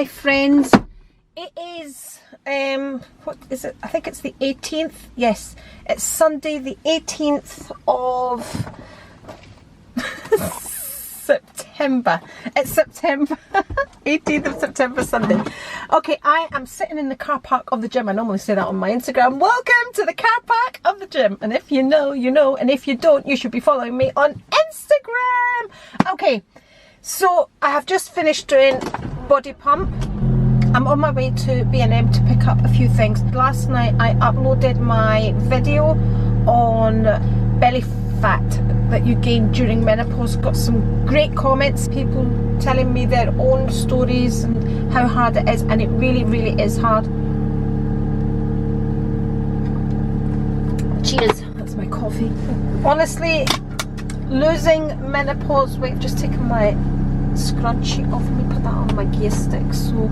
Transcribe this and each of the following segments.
my friends. It is what is it? I think it's the 18th. Yes, it's Sunday the 18th of September. It's September 18th of September, Sunday. Okay, I am sitting in the car park of the gym. I normally say that on my Instagram. Welcome to the car park of the gym. And if you know, you know, and if you don't, you should be following me on Instagram. Okay, so I have just finished doing body pump. I'm on my way to B&M to pick up a few things. Last night I uploaded my video on belly fat that you gain during menopause. Got some great comments, people telling me their own stories and how hard it is, and it really, really is hard. Cheers, that's my coffee. Honestly, losing menopause weight, just taking my scrunchie off me, put that on my gear stick so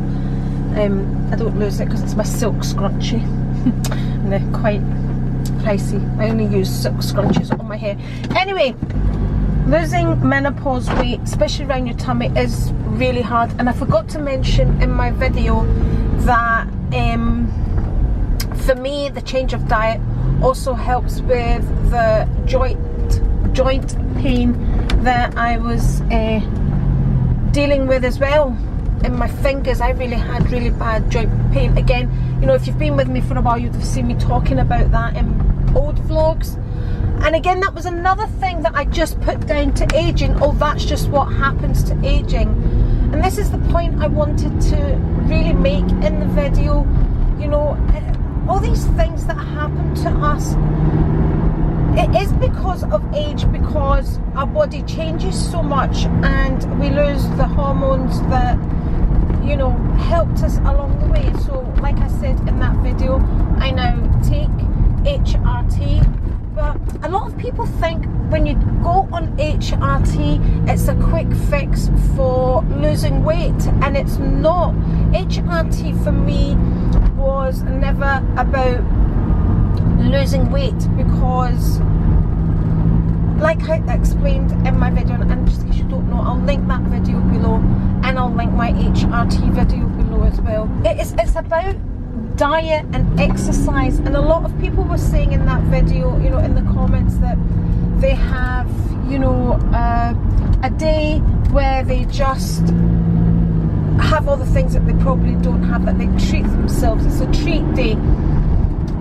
I don't lose it, because it's my silk scrunchie and they're quite pricey. I only use silk scrunchies on my hair. Anyway, losing menopause weight, especially around your tummy, is really hard. And I forgot to mention in my video that for me the change of diet also helps with the joint pain that I was dealing with as well. In my fingers, I really had really bad joint pain. Again, you know, if you've been with me for a while, you'd have seen me talking about that in old vlogs. And again, that was another thing that I just put down to aging. Oh, that's just what happens to aging. And this is the point I wanted to really make in the video. You know, all these things that happen to us, it is because of age, because our body changes so much and we lose the hormones that, you know, helped us along the way. So like I said in that video, I now take HRT, but a lot of people think when you go on HRT it's a quick fix for losing weight, and it's not. HRT for me was never about losing weight, because like I explained in my video, and just in case you don't know, I'll link that video below, and I'll link my HRT video below as well. It's about diet and exercise, and a lot of people were saying in that video, you know, in the comments, that they have, you know, a day where they just have all the things that they probably don't have, that they treat themselves. It's a treat day.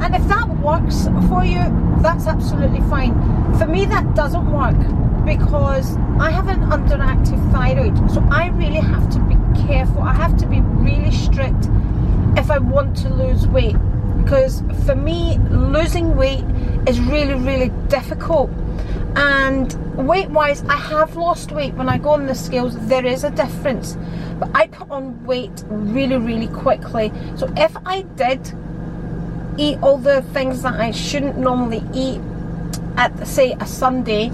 And if that works for you, that's absolutely fine. For me, that doesn't work, because I have an underactive thyroid, so I really have to be careful. I have to be really strict if I want to lose weight, because for me, losing weight is really, really difficult. And weight wise, I have lost weight. When I go on the scales, there is a difference, but I put on weight really, really quickly. So if I did eat all the things that I shouldn't normally eat at, say, a Sunday,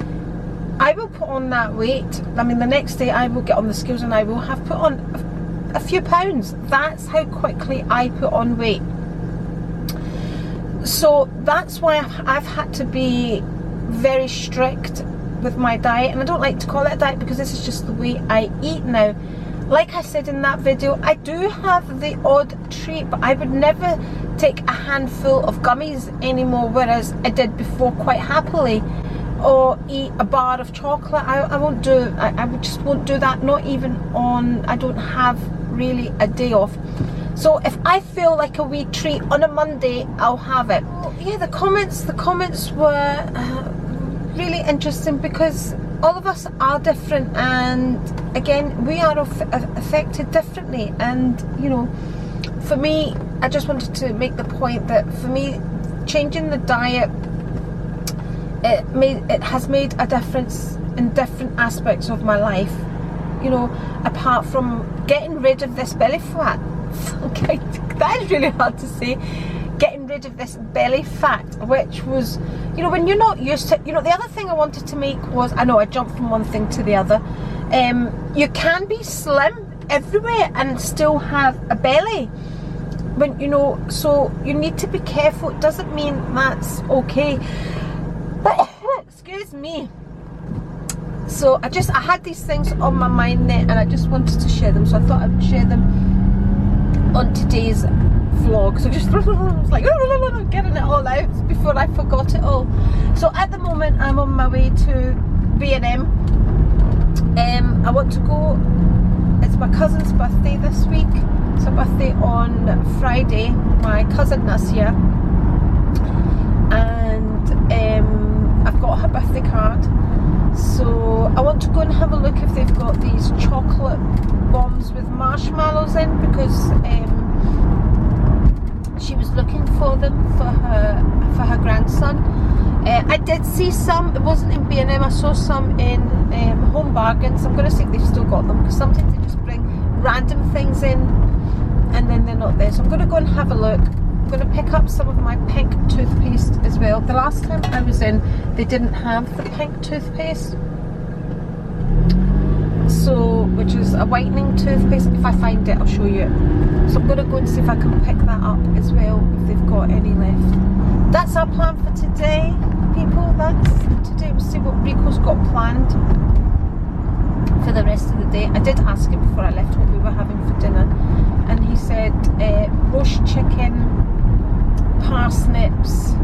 I will put on that weight. I mean, the next day I will get on the scales and I will have put on a few pounds. That's how quickly I put on weight. So that's why I've had to be very strict with my diet, and I don't like to call it a diet because this is just the way I eat now. Like I said in that video, I do have the odd treat, but I would never take a handful of gummies anymore, whereas I did before quite happily, or eat a bar of chocolate. I won't do, I just won't do that, not even on, I don't have really a day off. So if I feel like a wee treat on a Monday, I'll have it. Yeah, the comments were really interesting, because all of us are different, and again, we are affected differently. And you know, for me, I just wanted to make the point that for me, changing the diet, it has made a difference in different aspects of my life. You know, apart from getting rid of this belly fat. Okay, that is really hard to say. Getting rid of this belly fat, which was, you know, when you're not used to, you know, the other thing I wanted to make was, I know I jumped from one thing to the other, you can be slim everywhere and still have a belly, when, you know, so you need to be careful. It doesn't mean that's okay. Excuse me. So I had these things on my mind there, and I just wanted to share them, so I thought I would share them on today's vlog. So just was like getting it all out before I forgot it all. So at the moment I'm on my way to B&M. I want to go, it's my cousin's birthday this week. It's her birthday on Friday, my cousin Nasia, and I've got her birthday card. So I want to go and have a look if they've got these chocolate bombs with marshmallows in, because she was looking for them for her grandson. I did see some, it wasn't in B&M, I saw some in Home Bargains. I'm going to see if they've still got them, because sometimes they just bring random things in and then they're not there. So I'm going to go and have a look. I'm going to pick up some of my pink toothpaste as well. The last time I was in, they didn't have the pink toothpaste, so, which is a whitening toothpaste. If I find it, I'll show you it. So I'm going to go and see if I can pick that up as well, if they've got any left. That's our plan for today, people. That's today. We'll see what Rico's got planned for the rest of the day. I did ask him before I left what we were having for dinner, and he said roast chicken, parsnips.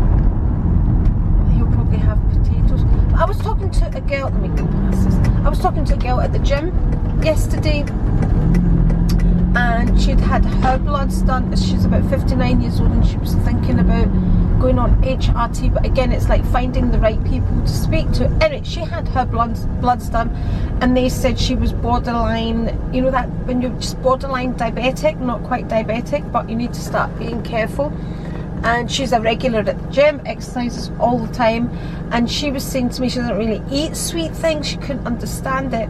He'll probably have potatoes. I was talking to a girl. Let me go past this. I was talking to a girl at the gym yesterday, and she'd had her bloods done. She's about 59 years old, and she was thinking about going on HRT, but again, it's like finding the right people to speak to. Anyway, she had her bloods done, and they said she was borderline, you know, that when you're just borderline diabetic, not quite diabetic, but you need to start being careful. And she's a regular at the gym, exercises all the time, and she was saying to me she doesn't really eat sweet things, she couldn't understand it.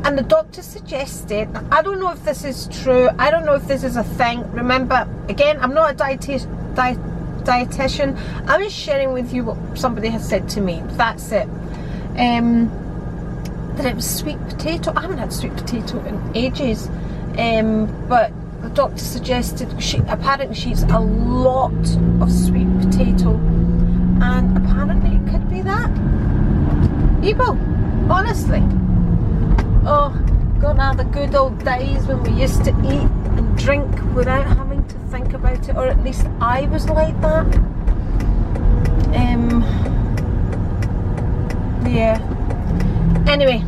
And the doctor suggested, I don't know if this is true, I don't know if this is a thing. Remember, again, I'm not a dietitian, I'm just sharing with you what somebody has said to me. That's it. That it was sweet potato. I haven't had sweet potato in ages, but the doctor suggested apparently she eats a lot of sweet potato, and apparently it could be that. People, honestly, oh God, now the good old days when we used to eat and drink without having to think about it, or at least I was like that. Yeah. Anyway,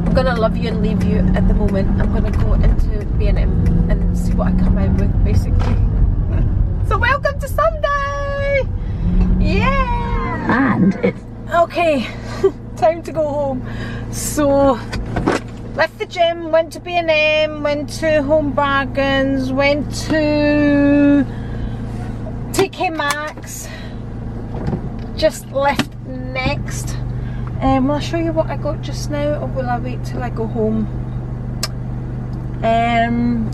I'm gonna love you and leave you at the moment. I'm gonna go into B&M and see what I come out with, basically. So welcome to Sunday! Yeah! And it's okay, time to go home. So left the gym, went to B&M, went to Home Bargains, went to TK Maxx, just left next. Will I show you what I got just now, or will I wait till I go home?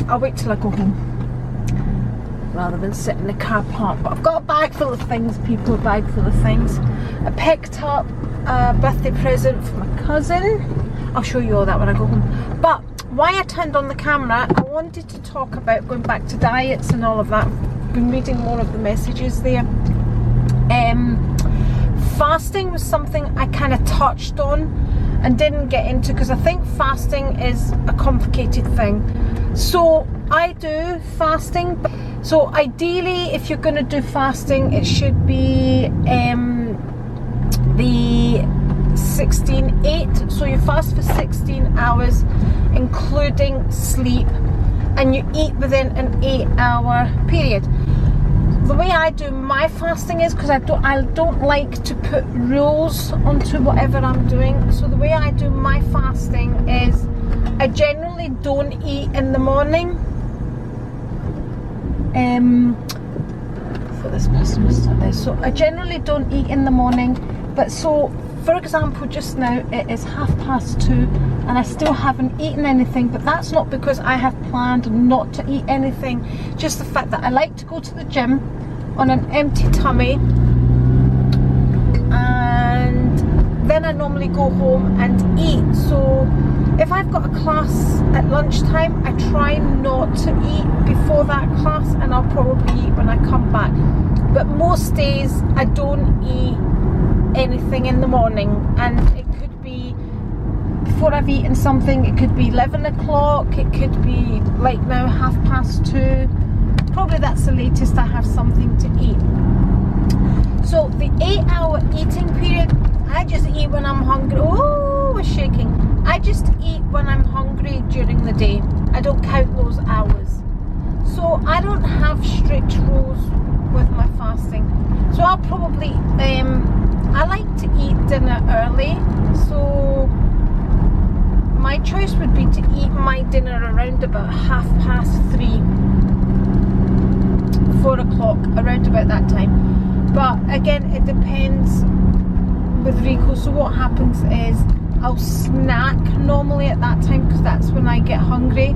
I'll wait till I go home rather than sit in the car park. But I've got a bag full of things, people, a bag full of things. I picked up a birthday present for my cousin. I'll show you all that when I go home. But why I turned on the camera, I wanted to talk about going back to diets and all of that. I've been reading more of the messages there. Fasting was something I kind of touched on and didn't get into, because I think fasting is a complicated thing. So I do fasting, so ideally if you're going to do fasting, it should be the 16-8, so you fast for 16 hours including sleep, and you eat within an 8-hour period. The way I do my fasting is, because I don't like to put rules onto whatever I'm doing. So the way I do my fasting is, I generally don't eat in the morning. I thought this person was sat there. So I generally don't eat in the morning. But so, for example, just now it is 2:30 and I still haven't eaten anything, but that's not because I have planned not to eat anything, just the fact that I like to go to the gym on an empty tummy, and then I normally go home and eat. So if I've got a class at lunchtime, I try not to eat before that class, and I'll probably eat when I come back. But most days I don't eat anything in the morning, and it could be before I've eaten something. It could be 11 o'clock, it could be like now 2:30. Probably that's the latest I have something to eat. So the 8-hour eating period, I just eat when I'm hungry. Oh, we're shaking. I just eat when I'm hungry during the day. I don't count those hours. So I don't have strict rules with my fasting. So I'll probably, I like to eat dinner early. So my choice would be to eat my dinner around about 3:30, 4 o'clock, around about that time. But again, it depends with Rico. So what happens is I'll snack normally at that time because that's when I get hungry,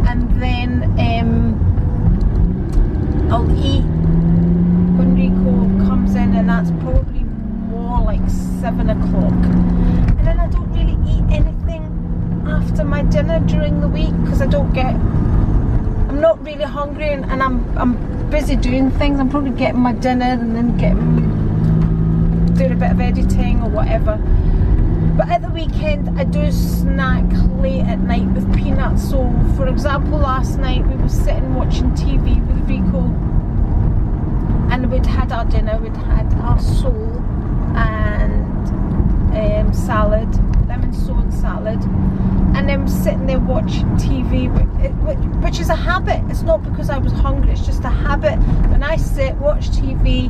and then I'll eat when Rico comes in, and that's probably more like 7 o'clock. And then I don't really eat anything after my dinner during the week because I'm not really hungry, and I'm busy doing things. I'm probably getting my dinner and then doing a bit of editing or whatever. But at the weekend I do snack late at night with peanuts. So for example, last night we were sitting watching TV with Rico, and we'd had our dinner. We'd had our sole and salad, lemon sole and salad, and then sitting there watching TV, which is a habit. It's not because I was hungry, it's just a habit. When I sit, watch TV,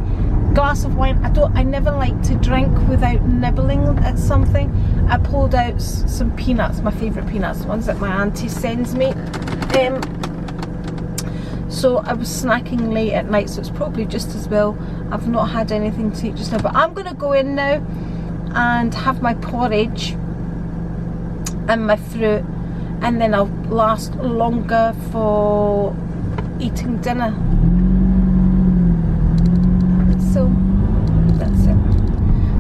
glass of wine, I never like to drink without nibbling at something. I pulled out some peanuts, my favourite peanuts, the ones that my auntie sends me. So I was snacking late at night, so it's probably just as well I've not had anything to eat just now. But I'm going to go in now and have my porridge and my fruit, and then I'll last longer for eating dinner. So that's it.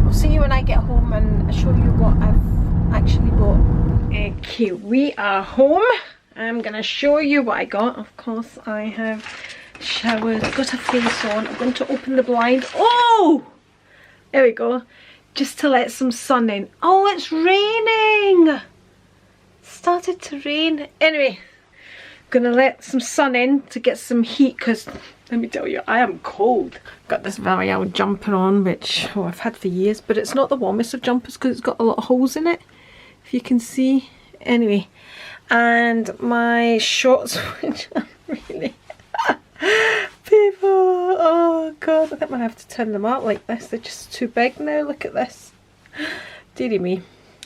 I'll see you when I get home and show you what I've actually bought. Okay, we are home. I'm gonna show you what I got. Of course, I have showered, got a face on. I'm going to open the blind. Oh, there we go, just to let some sun in. Oh, it's raining. Started to rain. Anyway, gonna let some sun in to get some heat, because let me tell you, I am cold. Got this very old jumper on, which I've had for years, but it's not the warmest of jumpers because it's got a lot of holes in it, if you can see. Anyway, and my shorts, which are really people, oh god, I think I might have to turn them out like this. They're just too big now. Look at this, dearie me.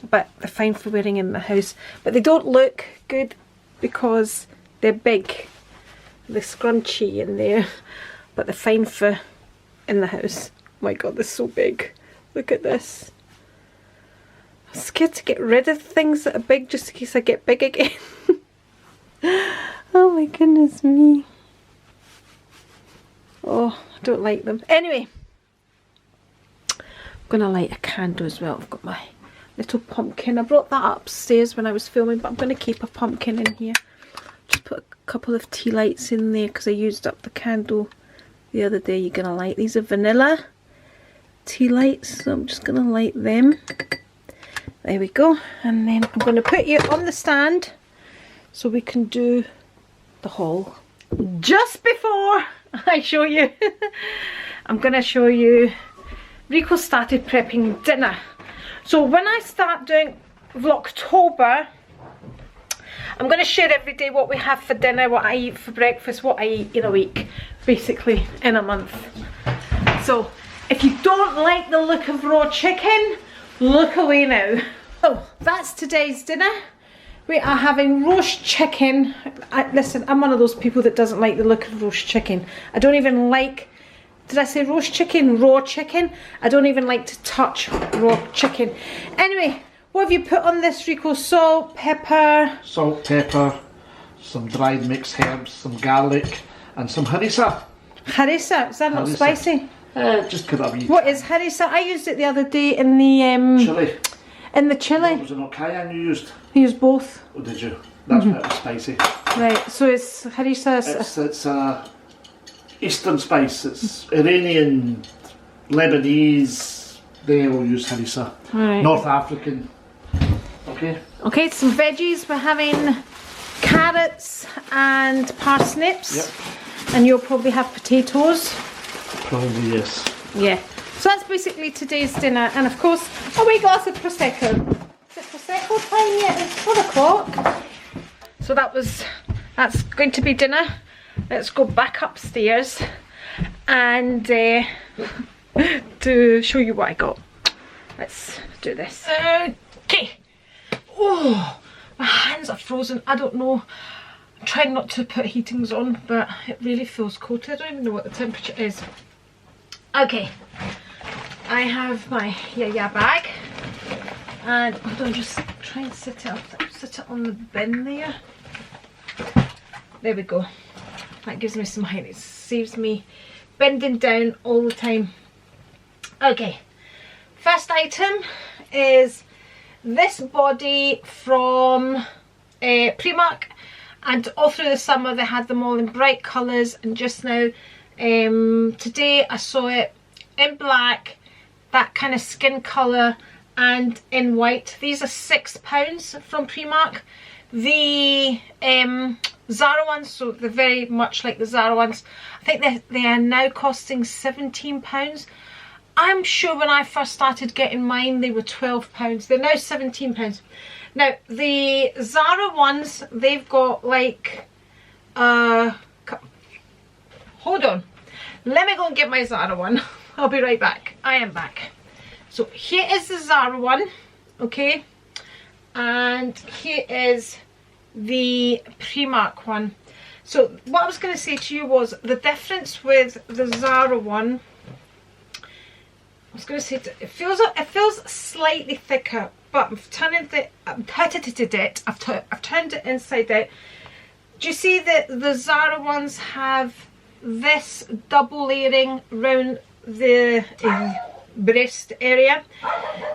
But they're fine for wearing in the house, but they don't look good because they're big. They're scrunchy in there, but they're fine for in the house. Oh my god, they're so big. Look at this. I'm scared to get rid of things that are big just in case I get big again. Oh my goodness me. Oh, I don't like them. Anyway, I'm gonna light a candle as well. I've got my little pumpkin. I brought that upstairs when I was filming, but I'm going to keep a pumpkin in here. Just put a couple of tea lights in there because I used up the candle the other day. You're going to light these are vanilla tea lights, so I'm just going to light them. There we go. And then I'm going to put you on the stand so we can do the haul. Just before I show you, I'm going to show you, Rico started prepping dinner. So when I start doing Vloctober, I'm going to share every day what we have for dinner, what I eat for breakfast, what I eat in a week, basically in a month. So if you don't like the look of raw chicken, look away now. So that's today's dinner. We are having roast chicken. Listen, I'm one of those people that doesn't like the look of roast chicken. I don't even like, did I say roast chicken? Raw chicken? I don't even like to touch raw chicken. Anyway, what have you put on this, Rico? Salt, pepper? Salt, pepper, some dried mixed herbs, some garlic, and some harissa. Harissa? Is that not spicy? Just put it a wee. What is harissa? I used it the other day in the chili. In the chili. Was it not cayenne you used? I used both. Oh, did you? That's why it was spicy. Right, so it's harissa. It's Eastern spice. It's Iranian, Lebanese. They all use harissa. Right. North African. I'll Okay. Okay, some veggies. We're having carrots and parsnips. Yep. And you'll probably have potatoes. Probably yes. Yeah. So that's basically today's dinner. And of course, a wee glass of Prosecco. Is it Prosecco time yet? It's 4 o'clock. So that's going to be dinner. Let's go back upstairs and to show you what I got. Let's do this. Okay. Oh, my hands are frozen. I don't know. I'm trying not to put heatings on, but it really feels cold. I don't even know what the temperature is. Okay. I have my yiayia bag. And hold on, just try and sit it up. Sit it on the bin there. There we go. That gives me some height. It saves me bending down all the time. Okay. First item is this body from Primark, and all through the summer they had them all in bright colours, and just now today I saw it in black, that kind of skin colour, and in white. These are £6 from Primark. The Zara ones, so they're very much like the Zara ones, I think they are now costing £17. I'm sure when I first started getting mine they were £12. They're now £17. Now the Zara ones, they've got like hold on, let me go and get my Zara one. I'll be right back. I am back. So here is the Zara one, okay, and here is the Primark one. So what I was going to say to you was the difference with the Zara one. I was going to say it feels slightly thicker, but I've turned it inside out. Do you see that the Zara ones have this double layering around the breast area?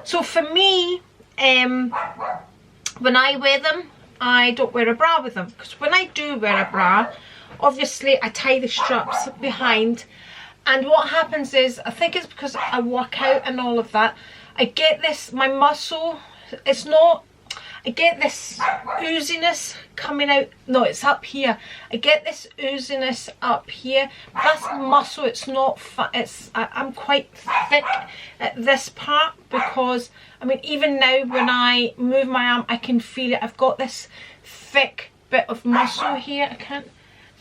So for me, when I wear them, I don't wear a bra with them, because when I do wear a bra, obviously I tie the straps behind, and what happens is, I think it's because I work out and all of that, I get this, my muscle, it's not, I get this ooziness coming out, no, it's up here, I get this ooziness up here, that's muscle, it's not fat, it's, I'm quite thick at this part, because, I mean, even now when I move my arm, I can feel it, I've got this thick bit of muscle here, I can't,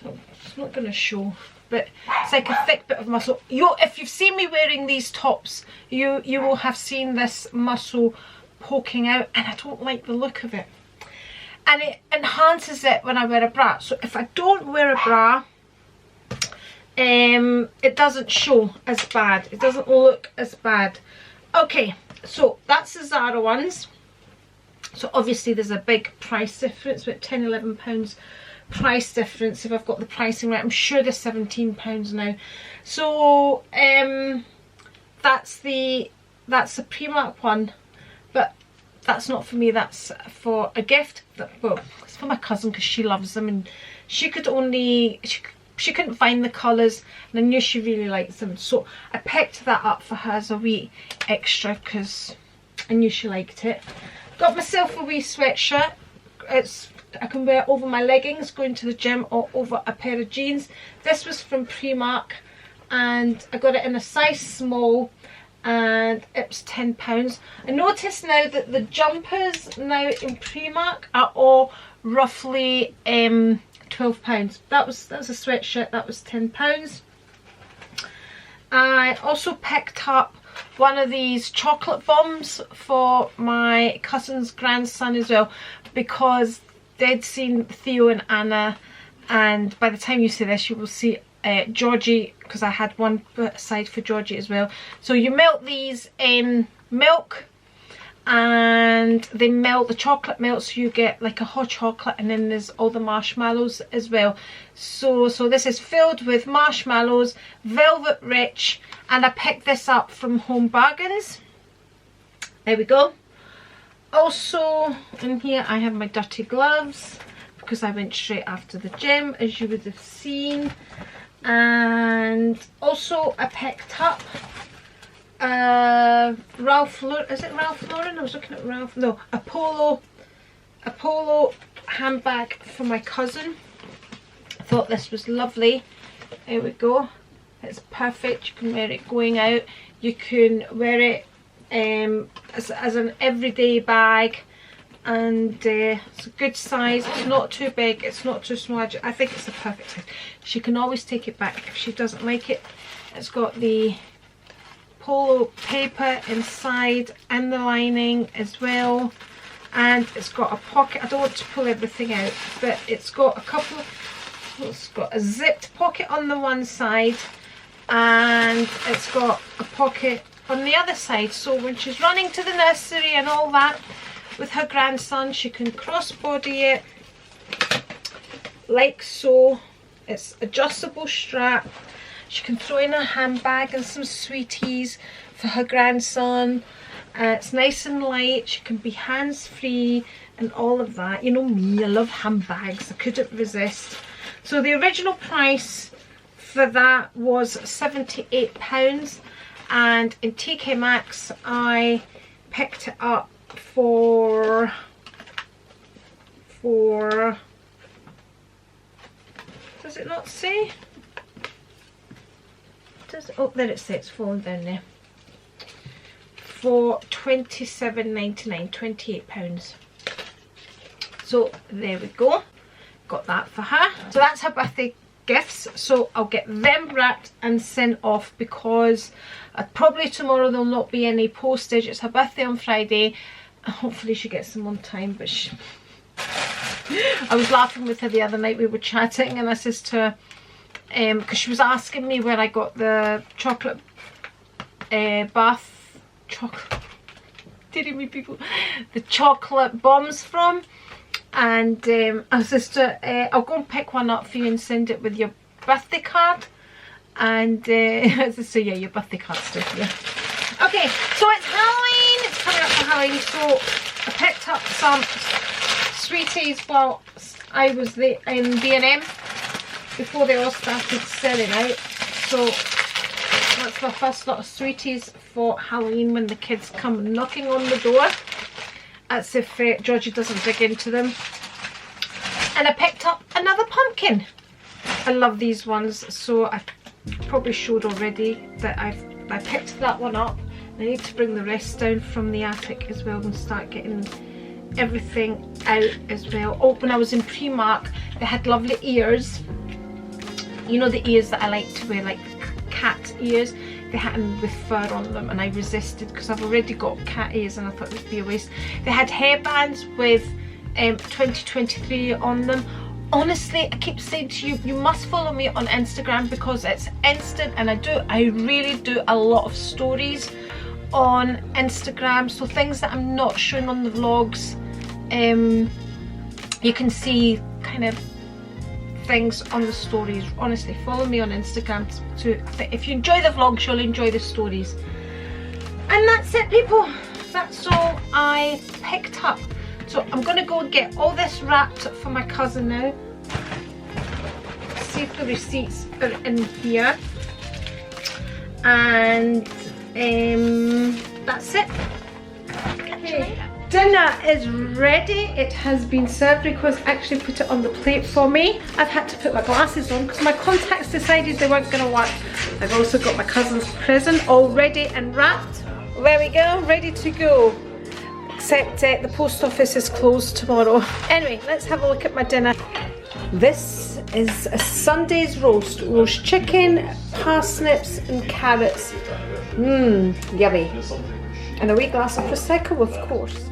so it's not going to show, but it's like a thick bit of muscle. If you've seen me wearing these tops, you will have seen this muscle poking out, and I don't like the look of it, and it enhances it when I wear a bra. So if I don't wear a bra, it doesn't show as bad, it doesn't look as bad. Okay, so that's the Zara ones. So obviously there's a big price difference, about £10–11 price difference if I've got the pricing right. I'm sure they're £17 now. So that's the Primark one, but that's not for me, that's for a gift. Well, it's for my cousin because she loves them, and she couldn't find the colours, and I knew she really likes them, so I picked that up for her as a wee extra because I knew she liked it. Got myself a wee sweatshirt. I can wear over my leggings going to the gym, or over a pair of jeans. This was from Primark, and I got it in a size small, and it was £10. I noticed now that the jumpers now in Primark are all roughly £12. That was a sweatshirt, that was £10. I also picked up one of these chocolate bombs for my cousin's grandson as well, because they'd seen Theo and Anna, and by the time you see this you will see Georgie, because I had one put aside for Georgie as well. So you melt these in milk, and they melt, the chocolate melts, so you get like a hot chocolate, and then there's all the marshmallows as well. So this is filled with marshmallows, velvet rich, and I picked this up from Home Bargains. There we go. Also in here I have my dirty gloves, because I went straight after the gym, as you would have seen. And also I picked up Ralph Lauren, is it Ralph Lauren? I was looking at Ralph, no, a polo a polo handbag for my cousin. I thought this was lovely. There we go. It's perfect. You can wear it going out. You can wear it as an everyday bag, and it's a good size. It's not too big, it's not too small. I think it's the perfect size. She can always take it back if she doesn't like it. It's got the polo paper inside and the lining as well, and it's got a pocket. I don't want to pull everything out, but it's got a couple of, it's got a zipped pocket on the one side, and it's got a pocket on the other side, so when she's running to the nursery and all that with her grandson, she can crossbody it like so. It's adjustable strap. She can throw in a handbag and some sweeties for her grandson. It's nice and light. She can be hands-free and all of that. You know me, I love handbags. I couldn't resist. So the original price for that was £78, and in TK Maxx I picked it up for does it not say? Does it? Oh, there it says, it's fallen down there. For £27.99, £28. So there we go. Got that for her. So that's her birthday gifts. So I'll get them wrapped and sent off, because probably tomorrow there'll not be any postage. It's her birthday on Friday. Hopefully she gets them on time, but I was laughing with her the other night. We were chatting and I says to her, because she was asking me where I got the chocolate the chocolate bombs from, and I says to her, I'll go and pick one up for you and send it with your birthday card. And so yeah, your birthday card's still here. Okay, so it's Halloween. It's coming up for Halloween, so I picked up some sweeties while I was in B&M before they all started selling out. So that's my first lot of sweeties for Halloween when the kids come knocking on the door. That's if Georgie doesn't dig into them. And I picked up another pumpkin. I love these ones, so I probably showed already that I picked that one up. I need to bring the rest down from the attic as well and start getting everything out as well. Oh, when I was in Primark, they had lovely ears. You know the ears that I like to wear, like cat ears? They had them with fur on them, and I resisted because I've already got cat ears and I thought it would be a waste. They had hairbands with 2023 on them. Honestly, I keep saying to you, you must follow me on Instagram, because it's instant, and I really do a lot of stories on Instagram. So things that I'm not showing on the vlogs, you can see kind of things on the stories. Honestly, follow me on Instagram. If you enjoy the vlogs, you'll enjoy the stories. And that's it, people. That's all I picked up. So I'm going to go and get all this wrapped for my cousin now. See if the receipts are in here. And that's it. Okay. Dinner is ready. It has been served. Rico's actually put it on the plate for me. I've had to put my glasses on because my contacts decided they weren't going to work. I've also got my cousin's present all ready and wrapped. There we go, ready to go. Except the post office is closed tomorrow. Anyway, let's have a look at my dinner. This is a Sunday's roast. Roast chicken, parsnips and carrots. Mmm, yummy. And a wee glass of Prosecco, of course.